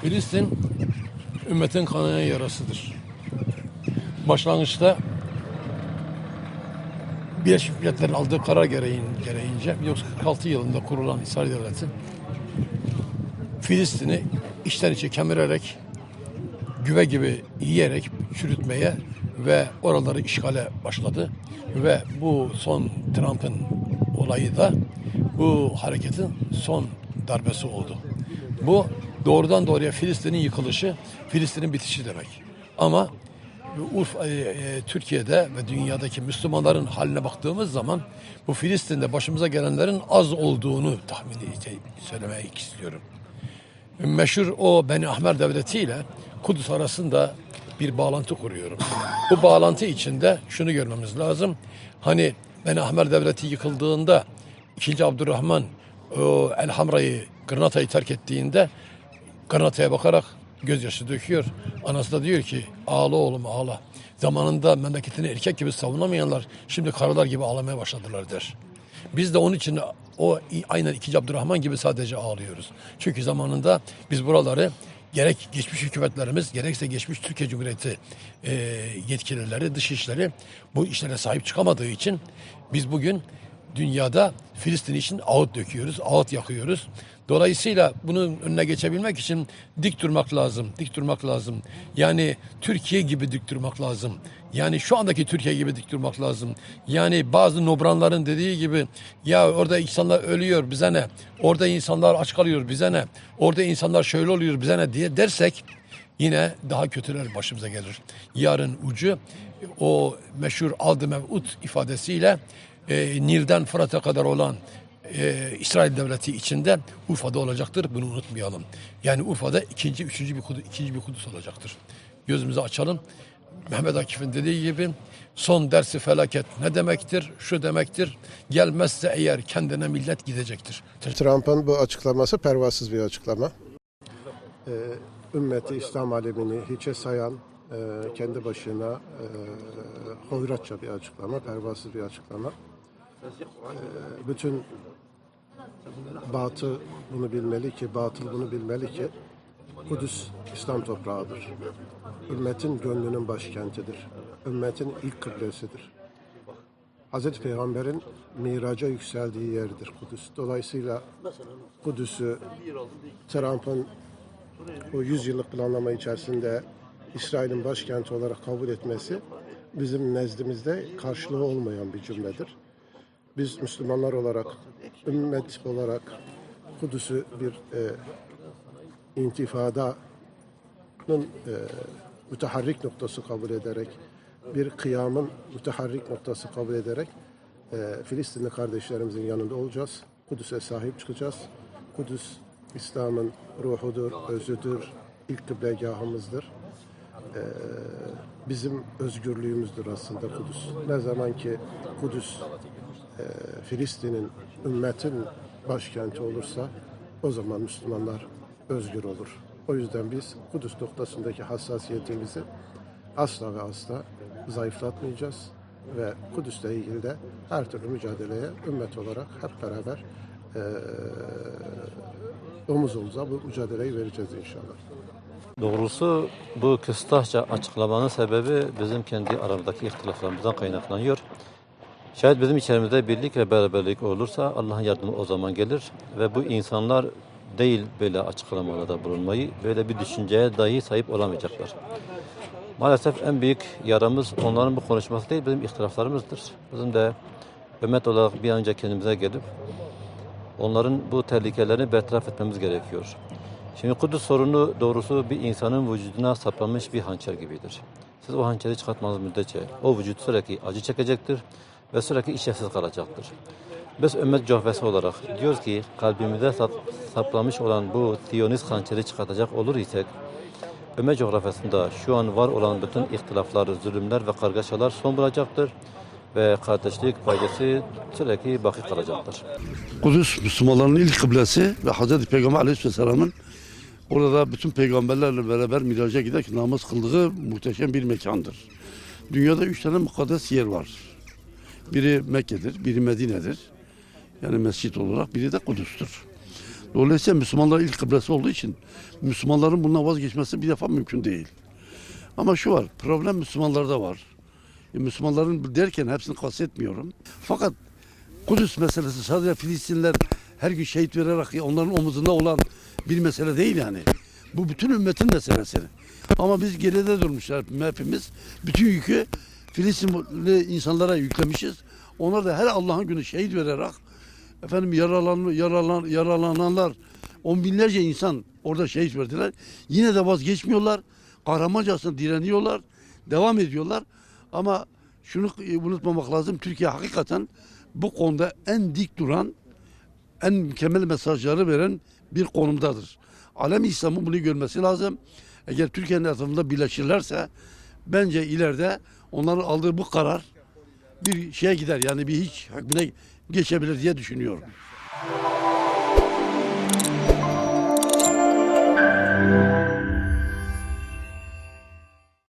Filistin ümmetin kanayan yarasıdır. Başlangıçta Birleşmiş Milletler'in aldığı karar gereğince 1946 yılında kurulan İsrail Devleti Filistin'i içten içe kemirerek, güve gibi yiyerek çürütmeye ve oraları işgale başladı. Ve bu son Trump'ın olayı da bu hareketin son darbesi oldu. Bu doğrudan doğruya Filistin'in yıkılışı, Filistin'in bitişi demek. Ama Türkiye'de ve dünyadaki Müslümanların haline baktığımız zaman bu Filistin'de başımıza gelenlerin az olduğunu söylemek istiyorum. Meşhur o Beni Ahmer Devleti ile Kudüs arasında bir bağlantı kuruyorum. Bu bağlantı içinde şunu görmemiz lazım. Hani Beni Ahmer Devleti yıkıldığında 2. Abdurrahman El Hamra'yı, Granada'yı terk ettiğinde Granada'ya bakarak gözyaşı döküyor. Anası da diyor ki ağla oğlum ağla. Zamanında memleketini erkek gibi savunamayanlar şimdi karılar gibi ağlamaya başladılar der. Biz de onun için aynen 2. Abdurrahman gibi sadece ağlıyoruz. Çünkü zamanında biz buraları gerek geçmiş hükümetlerimiz gerekse geçmiş Türkiye Cumhuriyeti yetkilileri, dışişleri bu işlere sahip çıkamadığı için biz bugün dünyada Filistin için ağıt döküyoruz, ağıt yakıyoruz. Dolayısıyla bunun önüne geçebilmek için dik durmak lazım, dik durmak lazım. Yani Türkiye gibi dik durmak lazım. Yani şu andaki Türkiye gibi dik durmak lazım. Yani bazı nobranların dediği gibi ya orada insanlar ölüyor bize ne? Orada insanlar aç kalıyor bize ne? Orada insanlar şöyle oluyor bize ne diye dersek yine daha kötüler başımıza gelir. Yarın ucu o meşhur Ad-ı Mev'ud ifadesiyle Nil'den Fırat'a kadar olan İsrail Devleti içinde Urfa'da olacaktır. Bunu unutmayalım. Yani Urfa'da ikinci bir Kudüs olacaktır. Gözümüzü açalım. Mehmet Akif'in dediği gibi son dersi felaket ne demektir? Şu demektir. Gelmezse eğer kendine millet gidecektir. Trump'ın bu açıklaması pervasız bir açıklama. Ümmeti İslam alemini hiçe sayan, kendi başına hoyratça bir açıklama, pervasız bir açıklama. Bütün batıl bunu bilmeli ki Kudüs İslam toprağıdır. Ümmetin gönlünün başkentidir. Ümmetin ilk kıblesidir. Hazreti Peygamber'in miraca yükseldiği yerdir Kudüs. Dolayısıyla Kudüs'ü Trump'ın bu 100 yıllık planlama içerisinde İsrail'in başkenti olarak kabul etmesi bizim nezdimizde karşılığı olmayan bir cümledir. Biz Müslümanlar olarak, ümmet olarak Kudüs'ü bir intifadanın müteharrik noktası kabul ederek, bir kıyamın müteharrik noktası kabul ederek Filistinli kardeşlerimizin yanında olacağız. Kudüs'e sahip çıkacağız. Kudüs, İslam'ın ruhudur, özüdür, ilk kıblegahımızdır. Bizim özgürlüğümüzdür aslında Kudüs. Ne zaman ki Kudüs Filistin'in, ümmetin başkenti olursa o zaman Müslümanlar özgür olur. O yüzden biz Kudüs noktasındaki hassasiyetimizi asla ve asla zayıflatmayacağız ve Kudüs'le ilgili de her türlü mücadeleye ümmet olarak hep beraber omuz omuza bu mücadeleyi vereceğiz inşallah. Doğrusu bu küstahça açıklamanın sebebi bizim kendi aramızdaki ihtilaflarımızdan kaynaklanıyor. Şayet bizim içerimizde birlik ve beraberlik olursa Allah'ın yardımı o zaman gelir ve bu insanlar değil böyle açıklamalarda bulunmayı, böyle bir düşünceye dahi sahip olamayacaklar. Maalesef en büyük yaramız onların bu konuşması değil, bizim ihtilaflarımızdır. Bizim de ümmet olarak bir an önce kendimize gelip onların bu tehlikelerini bertaraf etmemiz gerekiyor. Şimdi Kudüs sorunu doğrusu bir insanın vücuduna saplanmış bir hançer gibidir. Siz o hançeri çıkartmanız müddetçe o vücut sürekli acı çekecektir ve sürekli işlevsiz kalacaktır. Biz ümmet cohbesi olarak diyoruz ki kalbimize saplanmış olan bu Siyonist hançeri çıkartacak olur isek ümmet coğrafyasında şu an var olan bütün ihtilaflar, zulümler ve kargaşalar son bulacaktır ve kardeşlik paydası sürekli baki kalacaktır. Kudüs Müslümanların ilk kıblesi ve Hazreti Peygamber Aleyhisselam'ın orada bütün peygamberlerle beraber miraca giderken namaz kıldığı muhteşem bir mekandır. Dünyada 3 tane mukaddes yer var. Biri Mekke'dir, biri Medine'dir. Yani mescit olarak, biri de Kudüs'tür. Dolayısıyla Müslümanların ilk kıblesi olduğu için Müslümanların bundan vazgeçmesi bir defa mümkün değil. Ama şu var, problem Müslümanlarda var. Müslümanların derken hepsini kastetmiyorum. Fakat Kudüs meselesi sadece Filistinliler her gün şehit vererek onların omuzunda olan bir mesele değil yani. Bu bütün ümmetin meselesi. Ama biz geride durmuşlar hepimiz. Bütün yükü Filistinli insanlara yüklemişiz. Onlar da her Allah'ın günü şehit vererek efendim yaralananlar on binlerce insan orada şehit verdiler. Yine de vazgeçmiyorlar. Kahramanca direniyorlar. Devam ediyorlar. Ama şunu unutmamak lazım. Türkiye hakikaten bu konuda en dik duran, en mükemmel mesajları veren bir konumdadır. Alem İslam'ın bunu görmesi lazım. Eğer Türkiye'nin etrafında birleşirlerse bence ileride onların aldığı bu karar bir şeye gider. Yani bir hiç hükmüne geçebilir diye düşünüyorum.